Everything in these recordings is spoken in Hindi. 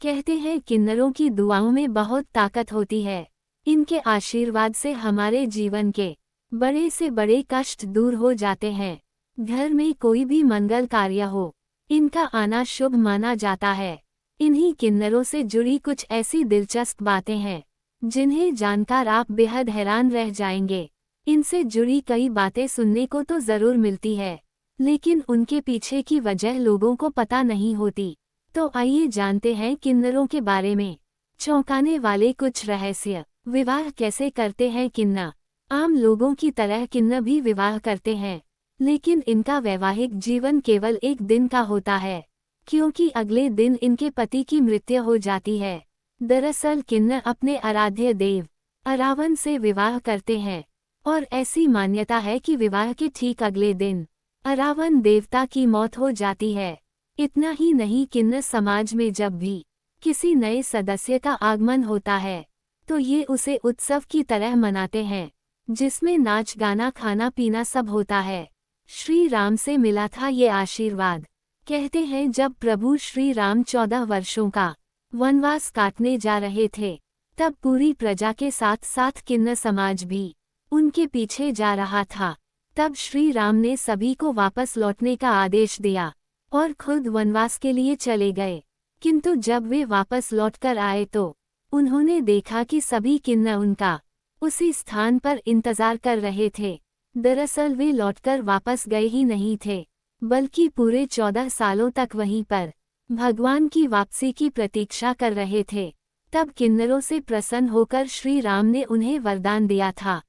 कहते हैं किन्नरों की दुआओं में बहुत ताकत होती है। इनके आशीर्वाद से हमारे जीवन के बड़े से बड़े कष्ट दूर हो जाते हैं। घर में कोई भी मंगल कार्य हो, इनका आना शुभ माना जाता है। इन्हीं किन्नरों से जुड़ी कुछ ऐसी दिलचस्प बातें हैं जिन्हें जानकर आप बेहद हैरान रह जाएंगे। इनसे जुड़ी कई बातें सुनने को तो जरूर मिलती है, लेकिन उनके पीछे की वजह लोगों को पता नहीं होती। तो आइए जानते हैं किन्नरों के बारे में चौंकाने वाले कुछ रहस्य। विवाह कैसे करते हैं किन्नर? आम लोगों की तरह किन्नर भी विवाह करते हैं, लेकिन इनका वैवाहिक जीवन केवल एक दिन का होता है, क्योंकि अगले दिन इनके पति की मृत्यु हो जाती है। दरअसल किन्नर अपने आराध्य देव अरावन से विवाह करते हैं, और ऐसी मान्यता है कि विवाह के ठीक अगले दिन अरावन देवता की मौत हो जाती है। इतना ही नहीं, किन्नर समाज में जब भी किसी नए सदस्य का आगमन होता है तो ये उसे उत्सव की तरह मनाते हैं, जिसमें नाच गाना खाना पीना सब होता है। श्री राम से मिला था ये आशीर्वाद। कहते हैं जब प्रभु श्री राम 14 वर्षों का वनवास काटने जा रहे थे, तब पूरी प्रजा के साथ साथ किन्नर समाज भी उनके पीछे जा रहा था। तब श्री राम ने सभी को वापस लौटने का आदेश दिया और खुद वनवास के लिए चले गए। किंतु जब वे वापस लौटकर आए तो उन्होंने देखा कि सभी किन्नर उनका उसी स्थान पर इंतजार कर रहे थे। दरअसल वे लौटकर वापस गए ही नहीं थे, बल्कि पूरे 14 सालों तक वहीं पर भगवान की वापसी की प्रतीक्षा कर रहे थे। तब किन्नरों से प्रसन्न होकर श्री राम ने उन्हें वरदान दिया था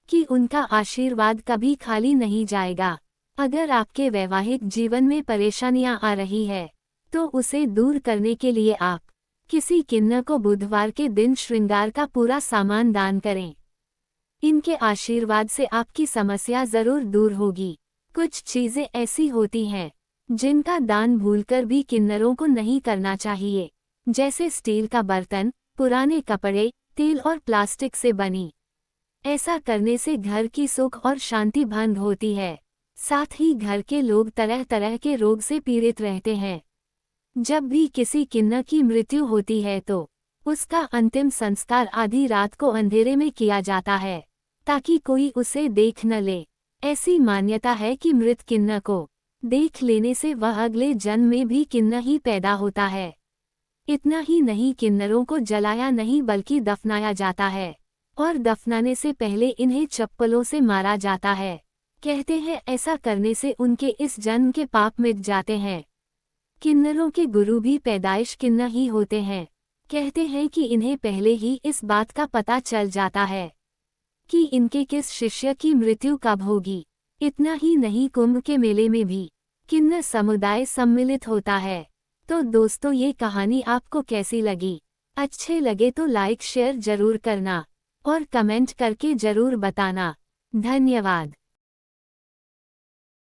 कि उनका आशीर्वाद कभी खाली नहीं जाएगा। अगर आपके वैवाहिक जीवन में परेशानियां आ रही है तो उसे दूर करने के लिए आप किसी किन्नर को बुधवार के दिन श्रृंगार का पूरा सामान दान करें। इनके आशीर्वाद से आपकी समस्या जरूर दूर होगी। कुछ चीजें ऐसी होती हैं जिनका दान भूलकर भी किन्नरों को नहीं करना चाहिए, जैसे स्टील का बर्तन, पुराने कपड़े, तेल और प्लास्टिक से बनी। ऐसा करने से घर की सुख और शांति भंग होती है। साथ ही घर के लोग तरह तरह के रोग से पीड़ित रहते हैं। जब भी किसी किन्नर की मृत्यु होती है तो उसका अंतिम संस्कार आधी रात को अंधेरे में किया जाता है, ताकि कोई उसे देख न ले। ऐसी मान्यता है कि मृत किन्नर को देख लेने से वह अगले जन्म में भी किन्नर ही पैदा होता है। इतना ही नहीं, किन्नरों को जलाया नहीं बल्कि दफनाया जाता है, और दफनाने से पहले इन्हें चप्पलों से मारा जाता है। कहते हैं ऐसा करने से उनके इस जन्म के पाप मिट जाते हैं। किन्नरों के गुरु भी पैदाइश किन्नर ही होते हैं। कहते हैं कि इन्हें पहले ही इस बात का पता चल जाता है कि इनके किस शिष्य की मृत्यु कब होगी। इतना ही नहीं, कुंभ के मेले में भी किन्नर समुदाय सम्मिलित होता है। तो दोस्तों, ये कहानी आपको कैसी लगी? अच्छे लगे तो लाइक शेयर जरूर करना और कमेंट करके जरूर बताना। धन्यवाद।